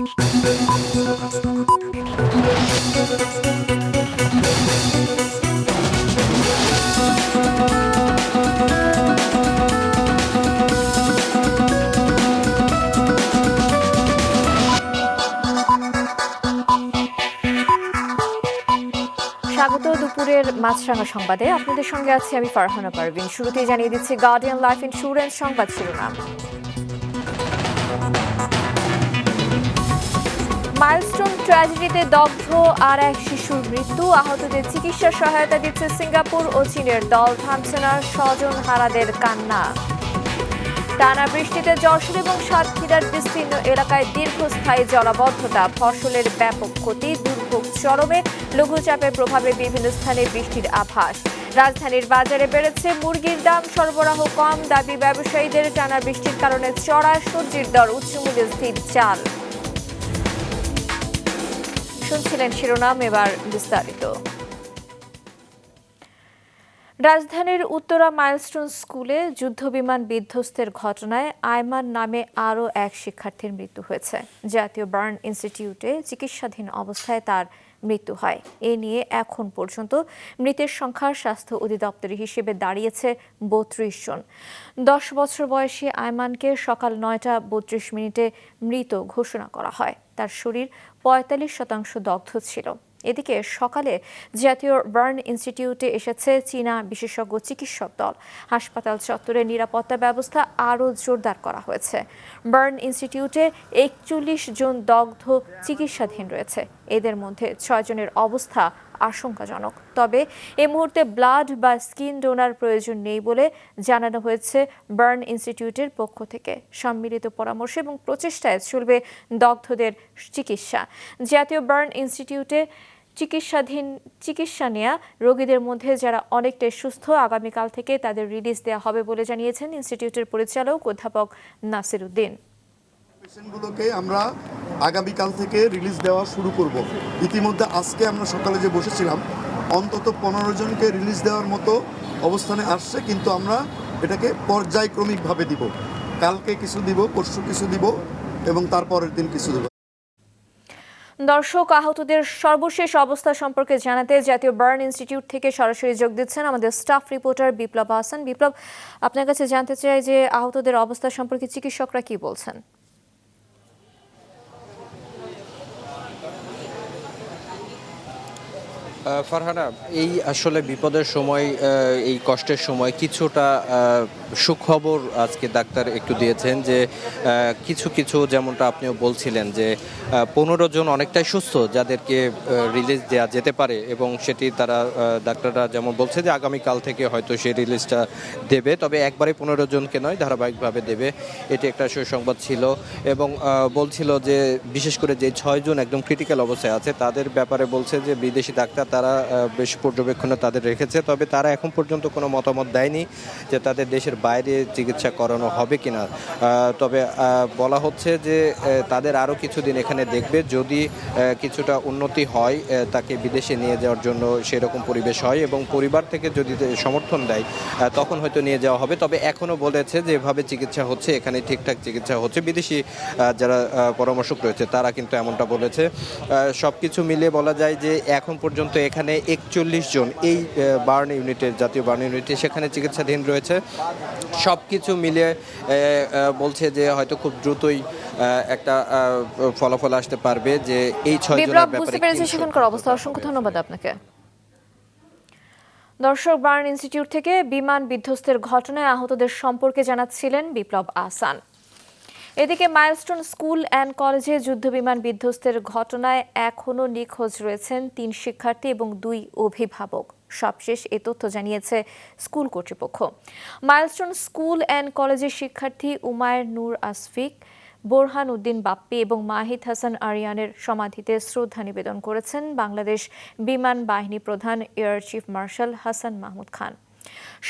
স্বাগত দুপুরের মাছরাঙা সংবাদে আপনাদের সঙ্গে আছি আমি ফারহানা পারভিন। শুরুতেই জানিয়ে দিচ্ছি গার্ডিয়ান লাইফ ইন্স্যুরেন্স সংবাদ শিরোনাম। মাইলস্টোন ট্র্যাজেডিতে দগ্ধ আর এক শিশুর মৃত্যু, আহতদের চিকিৎসা সহায়তা দিচ্ছে সিঙ্গাপুর ও চীনের দল, থামছে না স্বজনহারাদের কান্না। টানা বৃষ্টিতে যশোর এবং সাতক্ষীরার বিস্তীর্ণ এলাকায় দীর্ঘস্থায়ী জলাবদ্ধতা, ফসলের ব্যাপক ক্ষতি, দুর্ভোগ চরমে, লঘুচাপের প্রভাবে বিভিন্ন স্থানে বৃষ্টির আভাস। রাজধানীর বাজারে বেড়েছে মুরগির দাম, সরবরাহ কম, দাবি ব্যবসায়ীদের। টানা বৃষ্টির কারণে চড়া সবজির দর, উচ্চমূল্যে স্থির চাল। শুনছিলেন শিরোনাম, এবার বিস্তারিত। রাজধানীর উত্তরা মাইলস্টোন স্কুলে যুদ্ধবিমান বিধ্বস্তের ঘটনায় আয়মান নামে আরও এক শিক্ষার্থীর মৃত্যু হয়েছে। জাতীয় বার্ন ইনস্টিটিউটে চিকিৎসাধীন অবস্থায় তার মৃত্যু হয়। এ নিয়ে এখন পর্যন্ত মৃতের সংখ্যা স্বাস্থ্য অধিদপ্তরের হিসেবে দাঁড়িয়েছে 32 জন। 10 বছর বয়সী আয়মানকে সকাল 9টা32 মৃত ঘোষণা করা হয়। তার শরীর 45% দগ্ধ ছিল। এদিকে সকালে জাতীয় বার্ন ইনস্টিটিউটে এসেছে চীনা বিশেষজ্ঞ চিকিৎসক দল। হাসপাতাল চত্বরে নিরাপত্তা ব্যবস্থা আরও জোরদার করা হয়েছে। বার্ন ইনস্টিটিউটে 41 জন দগ্ধ চিকিৎসাধীন রয়েছে। এদের মধ্যে 6 জনের অবস্থা আশঙ্কাজনক। তবে এ মুহূর্তে ব্লাড বা স্কিন ডোনার প্রয়োজন নেই বলে জানানো হয়েছে বার্ন ইনস্টিটিউটের পক্ষ থেকে। সম্মিলিত পরামর্শ এবং প্রচেষ্টায় চলবে দগ্ধদের চিকিৎসা। জাতীয় বার্ন ইনস্টিটিউটে চিকিৎসা নেওয়া রোগীদের মধ্যে যারা অনেকটাই সুস্থ, আগামীকাল থেকে তাদের রিলিজ দেওয়া হবে বলে জানিয়েছেন ইনস্টিটিউটের পরিচালক অধ্যাপক নাসির উদ্দিন। পেশেন্টগুলোকে আমরা আগামীকাল থেকে রিলিজ দেওয়া শুরু করব। ইতিমধ্যে আজকে আমরা সকালে যে বসেছিলাম অন্তত 15 জনকে রিলিজ দেওয়ার মতো অবস্থানে আসছে, কিন্তু আমরা এটাকে পর্যায়ক্রমিকভাবে দিব। কালকে কিছু দিব, পরশু কিছু দিব এবং তারপরের দিন কিছু দিব। দর্শক, আহতদের সর্বশেষ অবস্থা সম্পর্কে জানাতে জাতীয় বার্ন ইনস্টিটিউট থেকে সরাসরি যোগ দিচ্ছেন আমাদের স্টাফ রিপোর্টার বিপ্লব হাসান। বিপ্লব, আপনার কাছে জানতে চাই যে আহতদের অবস্থা সম্পর্কে চিকিৎসকরা কি বলছেন? ফারহানা, এই আসলে বিপদের সময়, এই কষ্টের সময় কিছুটা সুখবর আজকে ডাক্তার একটু দিয়েছেন যে কিছু যেমনটা আপনিও বলছিলেন যে 15 জন অনেকটাই সুস্থ যাদেরকে রিলিজ দেওয়া যেতে পারে, এবং সেটি তারা ডাক্তাররা যেমন বলছে যে আগামীকাল থেকে হয়তো সেই রিলিজটা দেবে। তবে একবারে 15 জনকে নয়, ধারাবাহিকভাবে দেবে, এটি একটা সুসংবাদ ছিল। এবং বলছিল যে বিশেষ করে যে 6 জন একদম ক্রিটিক্যাল অবস্থায় আছে তাদের ব্যাপারে বলছে যে বিদেশি ডাক্তার তারা বেশ পর্যবেক্ষণে তাদের রেখেছে। তবে তারা এখন পর্যন্ত কোনো মতামত দেয়নি যে তাদের দেশের বাইরে চিকিৎসা করানো হবে কিনা। তবে বলা হচ্ছে যে তাদের আরও কিছুদিন এখানে দেখবে, যদি কিছুটা উন্নতি হয় তাকে বিদেশে নিয়ে যাওয়ার জন্য সেরকম পরিবেশ হয় এবং পরিবার থেকে যদি সমর্থন দেয় তখন হয়তো নিয়ে যাওয়া হবে। তবে এখনও বলেছে যে এভাবে চিকিৎসা হচ্ছে, এখানে ঠিকঠাক চিকিৎসা হচ্ছে। বিদেশি যারা পরামর্শক রয়েছে তারা কিন্তু এমনটা বলেছে। সব কিছু মিলিয়ে বলা যায় যে এখন পর্যন্ত এখানে 41 জন এই বার্ন ইউনিটের, জাতীয় বার্ন ইউনিটে সেখানে চিকিৎসাধীন রয়েছে। সব কিছু মিলিয়ে বলছে যে হয়তো খুব দ্রুতই একটা ফলাফল আসতে পারবে যে এই 6 জনের ব্যাপারে। বুঝতে পেরেছি সেখানকার অবস্থা। অসংখ্য ধন্যবাদ আপনাকে। দর্শক, বার্ন ইনস্টিটিউট থেকে বিমান বিধ্বস্তের ঘটনায় আহতদের সম্পর্কে জানাচ্ছিলেন বিপ্লব আহসান। এদিকে মাইলস্টোন স্কুল অ্যান্ড কলেজে যুদ্ধবিমান বিধ্বস্তের ঘটনায় এখনও নিখোঁজ রয়েছেন 3 শিক্ষার্থী এবং 2 অভিভাবক। সবশেষ এ তথ্য জানিয়েছে স্কুল কর্তৃপক্ষ। মাইলস্টোন স্কুল অ্যান্ড কলেজের শিক্ষার্থী উমায়ের নূর আসফিক, বোরহান উদ্দিন বাপ্পি এবং মাহিদ হাসান আরিয়ানের সমাধিতে শ্রদ্ধা নিবেদন করেছেন বাংলাদেশ বিমান বাহিনী প্রধান air chief marshal Hasan Mahmud Khan.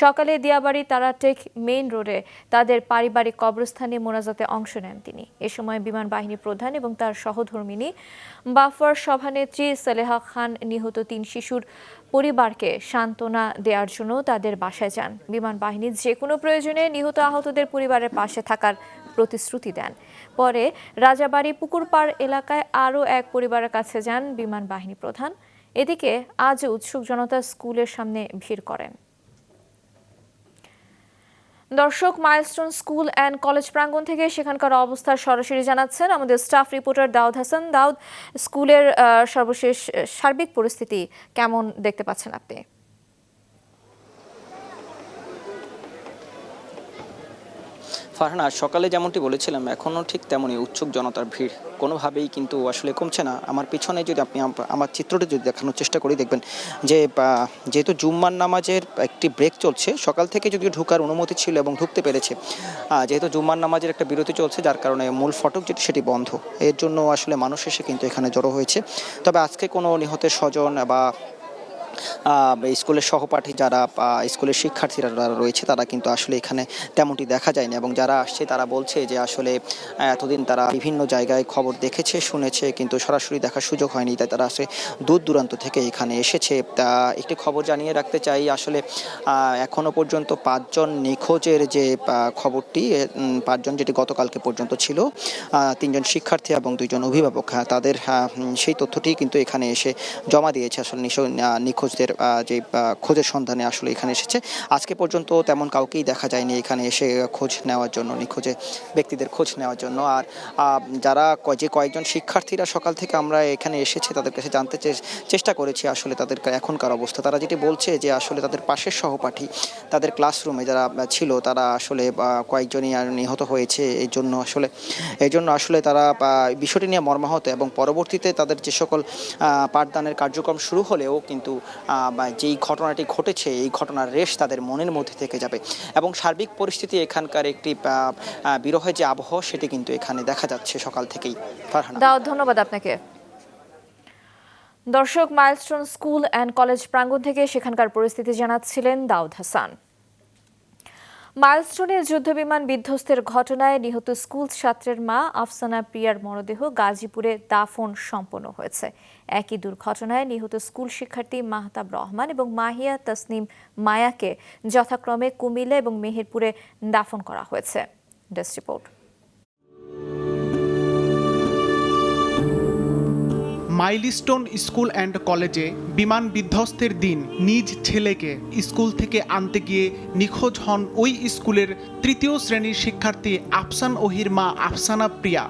সকালে দিয়াবাড়ি তারাটেক মেইন রোডে তাদের পারিবারিক কবরস্থানে মোনাজাতে অংশ নেন তিনি। এ সময় বিমান বাহিনী প্রধান এবং তার সহধর্মিণী বাফর সভানেত্রী সালেহা খান নিহত 3 শিশুর পরিবারকে সান্ত্বনা দেওয়ার জন্য তাদের বাসায় যান। বিমান বাহিনীর যে কোনো প্রয়োজনে নিহত আহতদের পরিবারের পাশে থাকার প্রতিশ্রুতি দেন। পরে রাজাবাড়ী পুকুরপাড় এলাকায় আরও এক পরিবারের কাছে যান বিমান বাহিনী প্রধান। এদিকে আজ উৎসুক জনতা স্কুলের সামনে ভিড় করেন। দর্শক, মাইলস্টোন স্কুল অ্যান্ড কলেজ প্রাঙ্গণ থেকে সেখানকার অবস্থা সরাসরি জানাচ্ছেন আমাদের স্টাফ রিপোর্টার দাউদ হাসান। দাউদ, স্কুলের সর্বশেষ সার্বিক পরিস্থিতি কেমন দেখতে পাচ্ছেন আপনি? ফারহানা, সকালে যেমনটি বলেছিলাম এখনও ঠিক তেমনই উৎসুক জনতার ভিড় কোনোভাবেই কিন্তু আসলে কমছে না। আমার পিছনে যদি আপনি আমার চিত্রটি যদি দেখানোর চেষ্টা করি, দেখবেন যে যেহেতু জুম্মার নামাজের একটি ব্রেক চলছে, সকাল থেকে যদিও ঢোকার অনুমতি ছিল এবং ঢুকতে পেরেছে, যেহেতু জুম্মার নামাজের একটা বিরতি চলছে যার কারণে মূল ফটক যেটি সেটি বন্ধ। এর জন্য আসলে মানুষ এসে কিন্তু এখানে জড়ো হয়েছে। তবে আজকে কোনো নিহতের স্বজন বা স্কুলের সহপাঠী যারা স্কুলের শিক্ষার্থীরা যারা রয়েছে তারা কিন্তু আসলে এখানে তেমনটি দেখা যায়নি। এবং যারা আসছে তারা বলছে যে আসলে এতদিন তারা বিভিন্ন জায়গায় খবর দেখেছে, শুনেছে, কিন্তু সরাসরি দেখার সুযোগ হয়নি, তাই তারা আসলে দূর দূরান্ত থেকে এখানে এসেছে। একটি খবর জানিয়ে রাখতে চাই, আসলে এখনো পর্যন্ত 5 জন নিখোঁজের যে খবরটি, 5 জন যেটি গতকালকে পর্যন্ত ছিল, 3 জন শিক্ষার্থী এবং 2 জন অভিভাবক, তাদের সেই তথ্যটি কিন্তু এখানে এসে জমা দিয়েছে। আসলে নিখোঁজদের যে খোঁজের সন্ধানে আসলে এখানে এসেছে। আজকে পর্যন্ত তেমন কাউকেই দেখা যায়নি এখানে এসে খোঁজ নেওয়ার জন্য, নিখোঁজে ব্যক্তিদের খোঁজ নেওয়ার জন্য। আর যারা যে কয়েকজন শিক্ষার্থীরা সকাল থেকে আমরা এখানে এসেছে তাদের কাছে জানতে চেষ্টা করেছি আসলে তাদের এখনকার অবস্থা। তারা যেটি বলছে যে আসলে তাদের পাশের সহপাঠী তাদের ক্লাসরুমে যারা ছিল তারা আসলে কয়েকজনই নিহত হয়েছে। এই জন্য আসলে তারা বিষয়টি নিয়ে মর্মাহত, এবং পরবর্তীতে তাদের যে সকল পাঠদানের কার্যক্রম শুরু হলেও কিন্তু যেই ঘটনাটি ঘটেছে এই ঘটনার রেশ তাদের মনের মধ্যে থেকে যাবে। এবং সার্বিক পরিস্থিতি এখানকার একটি বিরহের যে আবহাওয়া সেটি কিন্তু এখানে দেখা যাচ্ছে সকাল থেকেই। দাউদ, ধন্যবাদ আপনাকে। দর্শক, মাইলস্টোন স্কুল অ্যান্ড কলেজ প্রাঙ্গণ থেকে সেখানকার পরিস্থিতি জানাচ্ছিলেন দাউদ হাসান। মাইলস্টোনে যুদ্ধবিমান বিধ্বস্তের ঘটনায় নিহত স্কুল ছাত্রের মা আফসানা প্রিয়ার মরদেহ গাজীপুরে দাফন সম্পন্ন হয়েছে। একই দুর্ঘটনায় নিহত স্কুল শিক্ষার্থী মাহতাব রহমান এবং মাহিয়া তাসনিম মায়াকে যথাক্রমে কুমিল্লা এবং মেহেরপুরে দাফন করা হয়েছে। Desk report. Milestone school and কলেজে বিমান বিধ্বস্তের দিন নিজ ছেলেকে স্কুল থেকে আনতে গিয়ে নিখোঁজ হন ওই স্কুলের 3য় শ্রেণীর শিক্ষার্থী আফসান ওহির মা আফসানা প্রিয়া।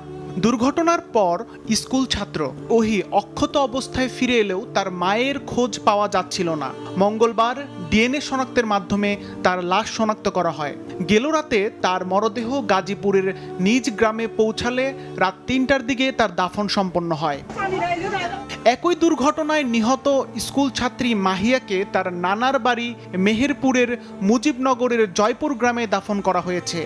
দুর্ঘটনার পর স্কুল ছাত্র ওহি অক্ষত অবস্থায় ফিরে এলেও তার মায়ের খোঁজ পাওয়া যাচ্ছিল না। মঙ্গলবার ডিএনএ শনাক্তের মাধ্যমে তার লাশ শনাক্ত করা হয়। গেল রাতে তার মরদেহ গাজীপুরের নিজ গ্রামে পৌঁছালে রাত 3টার দিকে তার দাফন সম্পন্ন হয়। একই দুর্ঘটনায় নিহত স্কুল ছাত্রী মাহিয়াকে তার নানার বাড়ি মেহেরপুরের মুজিবনগরের জয়পুর গ্রামে দাফন করা হয়েছে।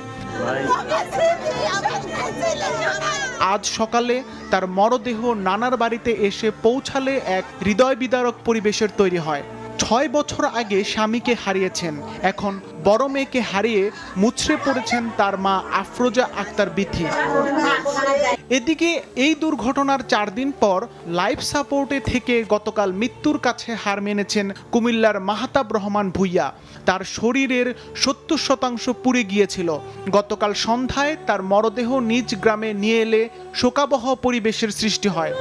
আজ সকালে তার মরদেহ নানার বাড়িতে এসে পৌঁছালে এক হৃদয় বিদারক পরিবেশের তৈরি হয়। 6 বছর আগে স্বামীকে হারিয়েছেন, এখন বড় মেয়েকে হারিয়ে মুচড়ে পড়েছেন তার মা আফরোজা আক্তার বিথি। এদিকে এই দুর্ঘটনার 4 দিন পর লাইফ সাপোর্টে থেকে গতকাল মৃত্যুর কাছে হার মেনেছেন কুমিল্লার মাহতাব রহমান ভুইয়া। তার শরীরের 70% পুড়ে গিয়েছিল। গতকাল সন্ধ্যায় তার মরদেহ নিজ গ্রামে নিয়ে এলে শোকাবহ পরিবেশের সৃষ্টি হয়।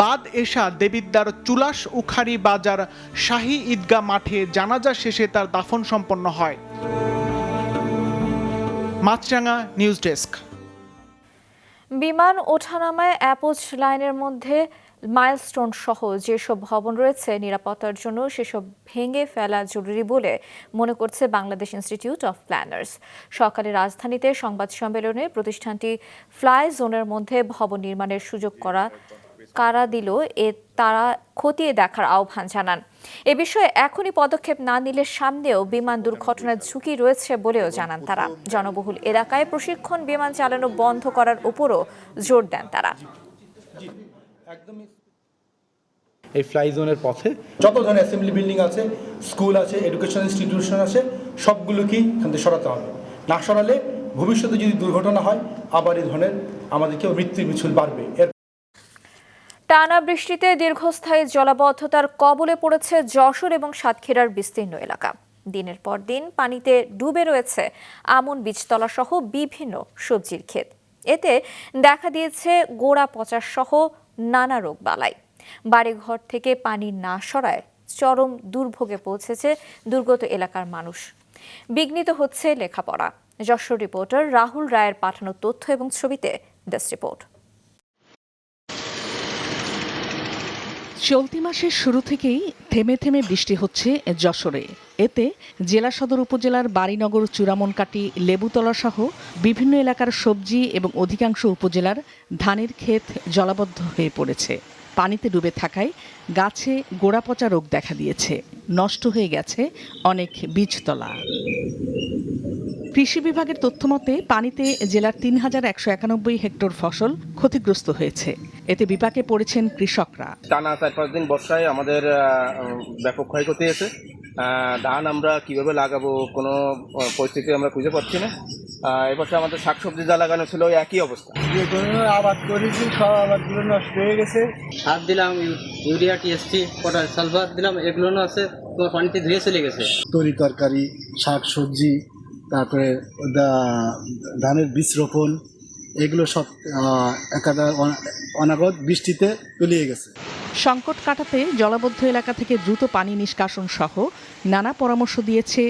বাদ এশা দেবিদ্দার চুলাশ উখারি বাজার শাহী ঈদগাহ মাঠে জানাজা শেষে তার দাফন সম্পন্ন হয়। মাছরাঙা নিউজ ডেস্ক। বিমান ওঠানামায় অ্যাপোচ লাইনের মধ্যে মাইলস্টোন সহ যেসব ভবন রয়েছে নিরাপত্তার জন্য সেসব ভেঙে ফেলা জরুরি বলে মনে করছে বাংলাদেশ ইনস্টিটিউট অফ প্ল্যানার্স। সকালে রাজধানীতে সংবাদ সম্মেলনে প্রতিষ্ঠানটি ফ্লাই জোনের মধ্যে ভবন নির্মাণের সুযোগ কারা দিল তারা খতিয়ে দেখার আহ্বান জানান। এ বিষয়ে এখনই পদক্ষেপ না নিলে সামনেও বিমান দুর্ঘটনার ঝুঁকি রয়েছে বলেও জানান তারা। জনবহুল এলাকায় প্রশিক্ষণ বিমান চালানো বন্ধ করার উপরও জোর দেন তারা। এই ফ্লাই জোনের পথে যত ধরনের অ্যাসেম্বলি বিল্ডিং আছে, স্কুল আছে, এডুকেশন ইনস্টিটিউশন আছে, সবগুলোকেই এখান থেকে সরাতে হবে। না সরালে ভবিষ্যতে যদি দুর্ঘটনা হয় আবার এই ধরনের আমাদেরকে মৃত্যুর মিছিল বাড়বে। টানা বৃষ্টিতে দীর্ঘস্থায়ী জলাবদ্ধতার কবলে পড়েছে যশোর এবং সাতক্ষীরার বিস্তীর্ণ এলাকা। দিনের পর দিন পানিতে ডুবে রয়েছে আমন বীজতলা সহ বিভিন্ন সবজির ক্ষেত। এতে দেখা দিয়েছে গোড়া পচা সহ নানা রোগবালাই। বাড়িঘর থেকে পানি না সরায় চরম দুর্ভোগে পৌঁছেছে দুর্গত এলাকার মানুষ। বিঘ্নিত হচ্ছে লেখাপড়া। যশোর রিপোর্টার রাহুল রায়ের পাঠানো তথ্য এবং ছবিতে ডেস্ক রিপোর্ট। চলতি মাসের শুরু থেকেই থেমে থেমে বৃষ্টি হচ্ছে যশোরে। এতে জেলা সদর উপজেলার বাড়িনগর, চূড়ামনকাটি, লেবুতলা সহ বিভিন্ন এলাকার সবজি এবং অধিকাংশ উপজেলার ধানের ক্ষেত জলাবদ্ধ হয়ে পড়েছে। পানিতে ডুবে থাকায় গাছে গোড়াপচা রোগ দেখা দিয়েছে। নষ্ট হয়ে গেছে অনেক বীজতলা। কৃষি বিভাগের তথ্যমতে পানিতে জেলার ৩,১৯১ হেক্টর ফসল ক্ষতিগ্রস্ত হয়েছে। এতে বিপাকে পড়েছেন কৃষকরা। টানা 4-5 দিন বর্ষায় আমাদের ব্যাপক ক্ষয়ক্ষতি হয়েছে। ধান আমরা কিভাবে লাগাবো কোনো পরিস্থিতি আমরা খুঁজে পাচ্ছি না। এবছর আমাদের শাকসবজি যা লাগানো ছিল ওই একই অবস্থা। যে কোনো আবাদ করেছি সব আবাদগুলো নষ্ট হয়ে গেছে। সার দিলাম, ইউরিয়া, টিএসপি, পটাশ, সালফার দিলাম, এগুলো আছে তোমার পানিতে ধুয়ে চলে গেছে। তরি তরকারি, শাক সবজি, তারপরে ধানের বীজ রোপণ, এগুলো সব একাধারে অনাগত বৃষ্টিতে তলিয়ে গেছে। সংকট কাটাতে জলাবদ্ধ এলাকা থেকে দ্রুত পানি নিষ্কাশন সহ নানা পরামর্শ দিয়েছে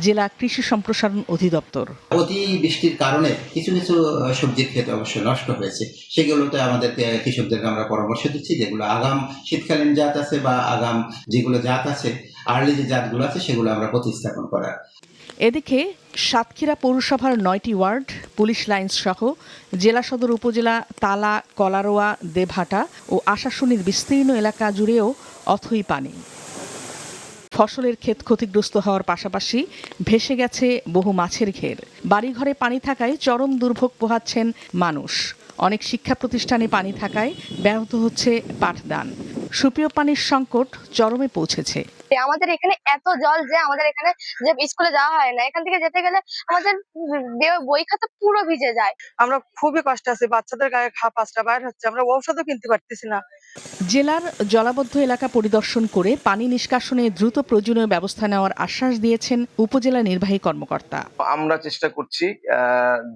জেলা কৃষি সম্প্রসারণ অধিদপ্তর। অতি বৃষ্টির কারণে কিছু কিছু সবজির ক্ষেত অবশ্যই নষ্ট হয়েছে। সেগুলোতে আমাদের কৃষকদেরকে আমরা পরামর্শ দিচ্ছি, যেগুলো আগাম শীতকালীন জাত আছে বা আগাম যেগুলো জাত আছে, আর্লি যে জাতগুলো আছে সেগুলো আমরা প্রতিস্থাপন করার। এদিকে সাতক্ষীরা পৌরসভার 9টি ওয়ার্ড, পুলিশ লাইন্স সহ জেলা সদর উপজেলা তালা, কলারোয়া, দেবহাটা ও আশাশুনির বিস্তীর্ণ এলাকা জুড়েও অথই পানি। ফসলের ক্ষেত ক্ষতিগ্রস্ত হওয়ার পাশাপাশি ভেসে গেছে বহু মাছের ঘের। বাড়িঘরে পানি থাকায় চরম দুর্ভোগ পোহাচ্ছেন মানুষ। অনেক শিক্ষা প্রতিষ্ঠানে পানি থাকায় ব্যাহত হচ্ছে পাঠদান। সুপেয় পানির সংকট চরমে পৌঁছেছে। আমাদের এখানে এত জল যে আমাদের এখানে যে স্কুলে যাওয়া হয় না, এখান থেকে যেতে গেলে আমাদের বই খাতা পুরো ভিজে যায়। আমরা খুবই কষ্ট আছি, বাচ্চাদের গায়ে পাঁচটা বাইর হচ্ছে, আমরা ঔষধও কিনতে পারতেছি না। জেলার জলাবদ্ধ এলাকা পরিদর্শন করে পানি নিষ্কাশনে দ্রুত প্রয়োজনীয় ব্যবস্থা নেওয়ার আশ্বাস দিয়েছেন উপজেলা নির্বাহী কর্মকর্তা। আমরা চেষ্টা করছি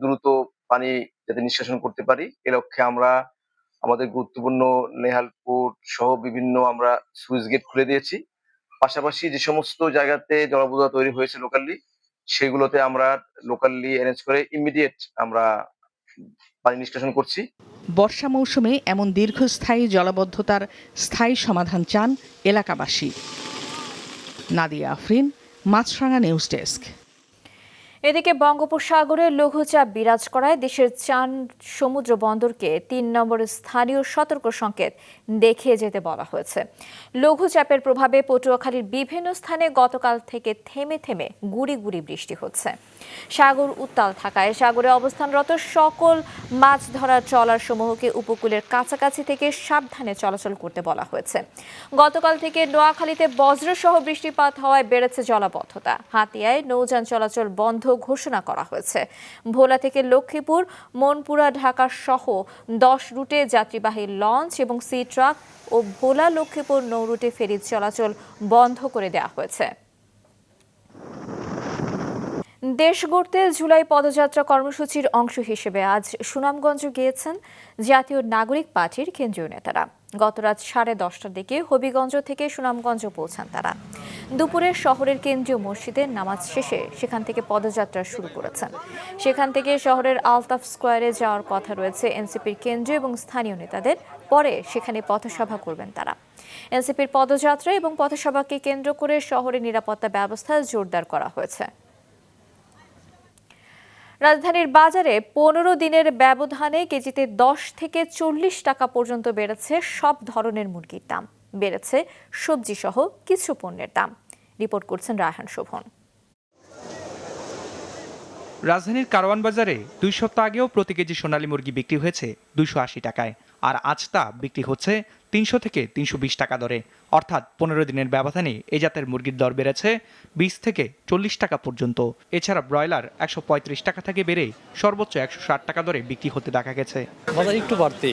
দ্রুত পানি যাতে নিষ্কাশন করতে পারি। এ লক্ষ্যে আমরা আমাদের গুরুত্বপূর্ণ নেহালপুর সহ বিভিন্ন আমরা সুইচ গেট খুলে দিয়েছি। পাশাপাশি যে সমস্ত জায়গাতে জলাবদ্ধতা তৈরি হয়েছে লোকালি, সেগুলোতে আমরা লোকালি অ্যারেঞ্জ করে ইমিডিয়েট আমরা পানি নিষ্কাশন করছি। বর্ষা মৌসুমে এমন দীর্ঘস্থায়ী জলাবদ্ধতার স্থায়ী সমাধান চান এলাকাবাসী। নাদিয়া আফরিন, মাছরাঙা নিউজ ডেস্ক। এদিকে বঙ্গোপসাগরে লঘুচাপ বিরাজ করায় দেশের চান সমুদ্র বন্দরকে ৩ নম্বরের স্থানীয় সতর্ক সংকেত দেখিয়ে যেতে বলা হয়েছে। লঘুচাপের প্রভাবে পটুয়াখালীর বিভিন্ন স্থানে গতকাল থেকে থেমে থেমে গুড়ি গুড়ি বৃষ্টি হচ্ছে। সাগর উত্তাল থাকায় সাগরে অবস্থানরত সকল মাছ ধরার ট্রলার সমূহকে উপকূলের কাছাকাছি থেকে সাবধানে চলাচল করতে বলা হয়েছে। গতকাল থেকে নোয়াখালীতে বজ্রসহ বৃষ্টিপাত হওয়ায় বেড়েছে জলাবদ্ধতা। হাতিয়ায় নৌযান চলাচল বন্ধ ঘোষণা করা হয়েছে। ভোলা থেকে লক্ষ্মীপুর, মনপুরা, ঢাকা সহ 10 রুটে যাত্রীবাহী লঞ্চ এবং সি ট্রাক ও ভোলা লক্ষ্মীপুর নৌরুটে ফেরি চলাচল বন্ধ করে দেওয়া হয়েছে। দেশ গড়তে জুলাই পদযাত্রা কর্মসূচির অংশ হিসেবে আজ সুনামগঞ্জ গিয়েছেন জাতীয় নাগরিক পার্টির কেন্দ্রীয় নেতারা। গত রাত 10:30টার দিকে হবিগঞ্জ থেকে সুনামগঞ্জ পৌঁছান তারা। দুপুরে শহরের কেন্দ্রীয় মসজিদে নামাজ শেষে সেখান থেকে পদযাত্রা শুরু করেছেন। সেখান থেকে শহরের আলতাফ স্কোয়ারে যাওয়ার কথা রয়েছে এনসিপির কেন্দ্রীয় এবং স্থানীয় নেতাদের। পরে সেখানে পথসভা করবেন তারা। এনসিপির পদযাত্রা এবং পথসভাকে কেন্দ্র করে শহরের নিরাপত্তা ব্যবস্থা জোরদার করা হয়েছে। রাজধানীর বাজারে 15 দিনের ব্যবধানে কেজিতে 10 থেকে 40 টাকা পর্যন্ত বেড়েছে সব ধরনের মুরগির দাম। বেড়েছে সবজি সহ কিছু পণ্যের দাম। রিপোর্ট করছেন রায়হান শোভন। রাজধানীর কারওয়ান বাজারে 2 সপ্তাহ আগেও প্রতি কেজি সোনালী মুরগি বিক্রি হয়েছে 280 টাকায়। আর আজ তা বিক্রি হচ্ছে 300 থেকে 320 টাকা দরে। অর্থাৎ 15 দিনের ব্যবধানে এই জাতের মুরগির দর বেড়েছে 20 থেকে 40 টাকা পর্যন্ত। এছাড়া ব্রয়লার 135 টাকা থেকে বেড়ে সর্বোচ্চ 160 টাকা দরে বিক্রি হতে দেখা গেছে। বাজার একটু বাড়তি,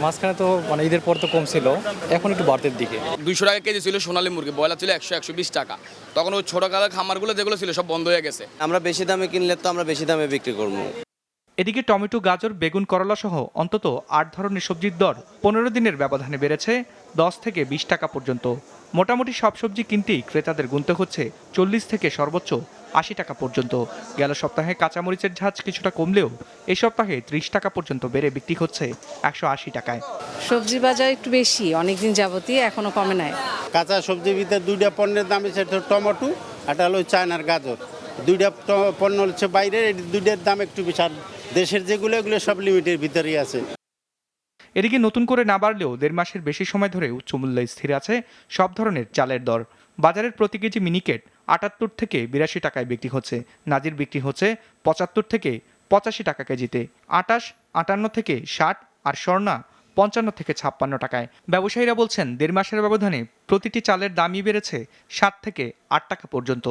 মাঝখানে তো ঈদের পর তো কম ছিল, এখন একটু বাড়তির দিকে। 200 টাকা কেজি ছিল সোনালী মুরগি, ব্রয়লার ছিল 100-120 টাকা। তখন ওই ছোটখাটো খামারগুলো যেগুলো ছিল সব বন্ধ হয়ে গেছে। আমরা বেশি দামে কিনলে তো আমরা বেশি দামে বিক্রি করবো। এদিকে টমেটো, গাজর, বেগুন, করলা সহ অন্তত 8 ধরনের সবজির দর 15 দিনের ব্যবধানে বেড়েছে 10 থেকে 20 টাকা পর্যন্ত। মোটামুটি সব সবজি কিনতেই ক্রেতাদের গুনতে হচ্ছে 40 থেকে সর্বোচ্চ 80 টাকা পর্যন্ত। গেল সপ্তাহে কাঁচামরিচের ঝাঁজ কিছুটা কমলেও এই সপ্তাহে 30 টাকা পর্যন্ত বেড়ে বিক্রি হচ্ছে 180 টাকায়। সবজি বাজার একটু বেশি, অনেকদিন যাবতীয় এখনো কমে নাই। কাঁচা সবজির ভিতরে দুইটা পণ্যের দাম হচ্ছে টমেটো, একটা হলো চায়নার গাজর। দুইটা পণ্য হচ্ছে বাইরের, এই দুইটার দাম একটু বেশি। আর দেশের যেগুলো এগুলো সব লিমিটের ভিতরেই আছে। এদিকে নতুন করে না বাড়লেও 1.5 মাসের বেশি সময় ধরে উচ্চ মূল্যে স্থির আছে সব ধরনের চালের দর। বাজারের প্রতি কেজি মিনিকেট 78 থেকে 82 টাকায় বিক্রি হচ্ছে। নাজির বিক্রি হচ্ছে 75 থেকে 85 টাকা কেজিতে। আটাশ 58 থেকে 60 আর স্বর্ণা 55 থেকে 56 টাকায়। ব্যবসায়ীরা বলছেন 1.5 মাসের ব্যবধানে প্রতিটি চালের দামই বেড়েছে 7 থেকে 8 টাকা পর্যন্ত।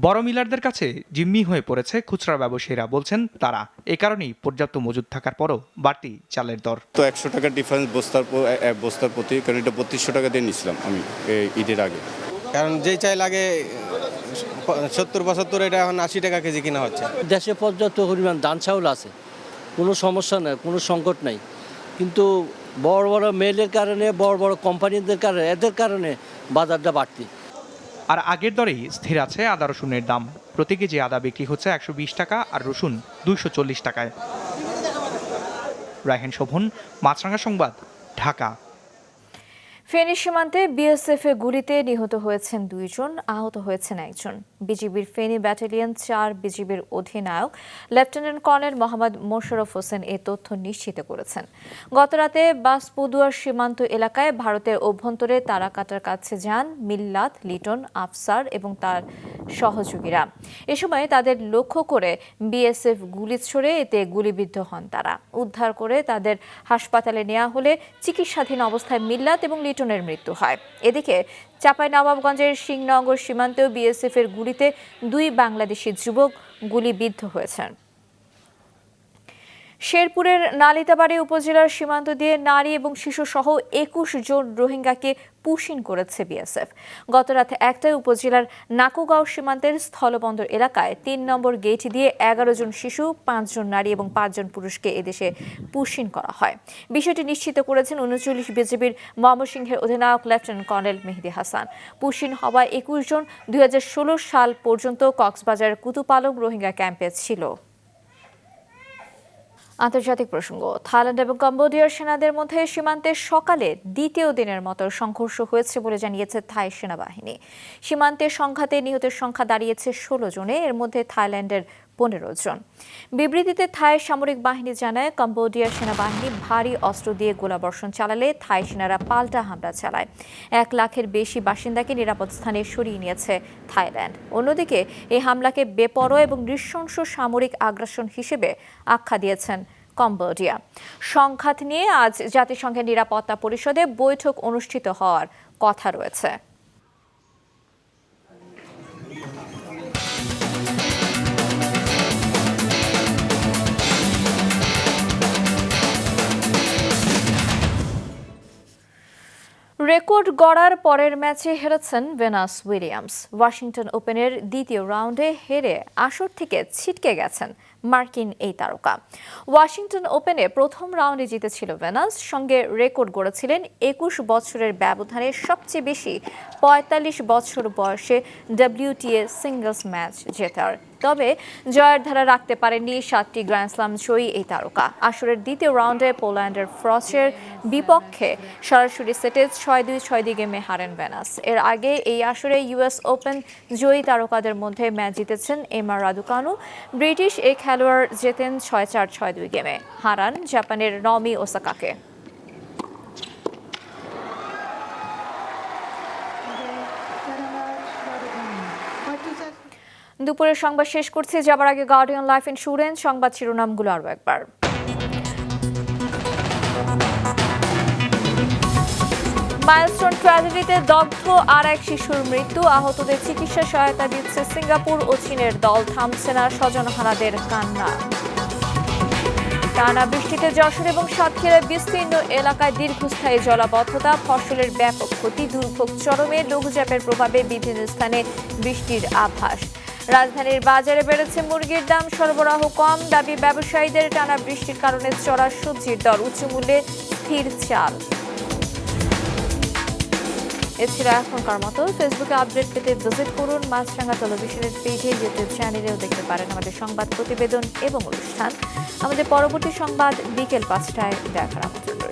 বড় মিলারদের কাছে জিম্মি হয়ে পড়েছে খুচরা ব্যবসায়ীরা, বলছেন তারা। এ কারণেই পর্যাপ্ত মজুদ থাকার পরও বাড়তি চালের দর। তো 100 টাকা ডিফারেন্স বস্তার প্রতি, কারণ এটা 3200 টাকা দিয়ে নিছিলাম আমি ঈদের আগে। কারণ যেই চাল আগে 70-75, এটা এখন 80 টাকা কেজি কিনা হচ্ছে। দেশে পর্যাপ্ত পরিমাণ ধান চাউল আছে, কোনো সমস্যা নেই, কোনো সংকট নাই। কিন্তু বড় বড় মেলের কারণে, বড় বড় কোম্পানিদের কারণে, এদের কারণে বাজারটা বাড়তি। আর আগের দরেই স্থির আছে আদা রসুনের দাম। প্রতি কেজি আদা বিক্রি হচ্ছে 120 টাকা আর রসুন 240 টাকায়। রায়হান শোভন, মাছরাঙা সংবাদ, ঢাকা। ফেনী সীমান্তে বিএসএফ এর গুলিতে নিহত হয়েছেন 2 জন, আহত হয়েছেন 1 জন। বিজিবির ফেনী ব্যাটালিয়ন 4 বিজিবির অধিনায়ক লেফটেন্যান্ট কর্নেল মোহাম্মদ মোশাররফ হোসেন এই তথ্য নিশ্চিত করেছেন। গতরাতে বাসপদুয়ার সীমান্ত এলাকায় ভারতের অভ্যন্তরে তারাকাটার কাছে যান মিল্লাত, লিটন, আফসার এবং তার সহযোগীরা। এ সময় তাদের লক্ষ্য করে বিএসএফ গুলি ছোড়ে, এতে গুলিবিদ্ধ হন তারা। উদ্ধার করে তাদের হাসপাতালে নেওয়া হলে চিকিৎসাধীন অবস্থায় মিল্লাত এবং লিটনের মৃত্যু হয়। এদিকে চাঁপাইনবাবগঞ্জের সিংনগর সীমান্তেও বিএসএফ এর গুলিতে 2 বাংলাদেশি যুবক গুলিবিদ্ধ হয়েছেন। শেরপুরের নালিতাবাড়ী উপজেলার সীমান্ত দিয়ে নারী এবং শিশু সহ 21 জন রোহিঙ্গাকে পুশিন করেছে বিএসএফ। গতরাত 1টায় উপজেলার নাকুগাঁও সীমান্তের স্থলবন্দর এলাকায় 3 নম্বর গেট দিয়ে 11 জন শিশু, 5 জন নারী এবং 5 জন পুরুষকে এদেশে পুশিন করা হয়। বিষয়টি নিশ্চিত করেছেন 39 বিজিবির ময়মনসিংহের অধিনায়ক লেফটেন্যান্ট কর্নেল মেহেদী হাসান। পুশিন হওয়া 21 জন 2016 সাল পর্যন্ত কক্সবাজার কুতুপালং রোহিঙ্গা ক্যাম্পে ছিল। আন্তর্জাতিক প্রসঙ্গ, থাইল্যান্ড এবং কম্বোডিয়ার সেনাদের মধ্যে সীমান্তে সকালে দ্বিতীয় দিনের মতো সংঘর্ষ হয়েছে বলে জানিয়েছে থাই সেনাবাহিনী। সীমান্তে সংঘাতে নিহতের সংখ্যা দাঁড়িয়েছে 16 জনে, এর মধ্যে থাইল্যান্ডের 15 জন। বিবৃতিতে থাই সামরিক বাহিনী জানায়, কম্বোডিয়ার সেনাবাহিনী ভারী অস্ত্র দিয়ে গোলাবর্ষণ চালালে থাই সেনারা পাল্টা হামলা চালায়। 1 লাখের বেশি বাসিন্দাকে নিরাপদ স্থানে সরিয়ে নিয়েছে থাইল্যান্ড। অন্যদিকে এই হামলাকে বেপরোয়া এবং নৃশংস সামরিক আগ্রাসন হিসেবে আখ্যা দিয়েছেন কম্বোডিয়া। সংঘাত নিয়ে আজ জাতিসংঘের নিরাপত্তা পরিষদে বৈঠক অনুষ্ঠিত হওয়ার কথা রয়েছে। রেকর্ড গড়ার পরের ম্যাচে হেরেছেন ভেনাস উইলিয়ামস। ওয়াশিংটন ওপেনের দ্বিতীয় রাউন্ডে হেরে আসর থেকে ছিটকে গেছেন মার্কিন এই তারকা। ওয়াশিংটন ওপেনে প্রথম রাউন্ডে জিতেছিল ভেনাস, সঙ্গে রেকর্ড গড়েছিলেন 21 বছরের ব্যবধানে সবচেয়ে বেশি 45 বছর বয়সে WTA সিঙ্গলস ম্যাচ জেতার। তবে জয়ের ধারা রাখতে পারেননি 7টি গ্র্যান্ড স্লাম জয়ী এই তারকা। আসরের দ্বিতীয় রাউন্ডে পোল্যান্ডের ফ্রসের বিপক্ষে সরাসরি সেটে 6-2, 6-2 গেমে হারেন ভেনাস। এর আগে এই আসরে US ওপেন জয়ী তারকাদের মধ্যে ম্যাচ জিতেছেন এমা রাদুকানু। ব্রিটিশ এই খেলোয়াড় জেতেন 6-4, 6-2 গেমে, হারান জাপানের নাওমি ওসাকাকে। দুপুরের সংবাদ শেষ করছি, যাবার আগে গার্ডিয়ান লাইফ ইন্স্যুরেন্স সংবাদ শিরোনামগুলো আরও একবার। মাইলস্টোন ট্র্যাজেডিতে দগ্ধ আর এক শিশুর মৃত্যু, আহতদের চিকিৎসা সহায়তা দিচ্ছে সিঙ্গাপুর ও চীনের দল, থামছে না স্বজনহারাদের কান্না। টানা বৃষ্টিতে যশোর এবং সাতক্ষীরার বিস্তীর্ণ এলাকায় দীর্ঘস্থায়ী জলাবদ্ধতা, ফসলের ব্যাপক ক্ষতি, দুর্ভোগ চরমে, লঘুচাপের প্রভাবে বিভিন্ন স্থানে বৃষ্টির আভাস। রাজধানীর বাজারে বেড়েছে মুরগির দাম, সরবরাহ কম, দাবি ব্যবসায়ীদের। টানা বৃষ্টির কারণে চড়া সবজির দর, উচ্চ মূল্যে স্থির চাল। এছাড়া এখনকার মতো ফেসবুকে আপডেট পেতে ভিজিট করুন মাছরাঙা টেলিভিশনের পেজে, ইউটিউব চ্যানেলেও দেখতে পারেন আমাদের সংবাদ প্রতিবেদন এবং অনুষ্ঠান। আমাদের পরবর্তী সংবাদ বিকেল 5টায় দেখার আমন্ত্রণ।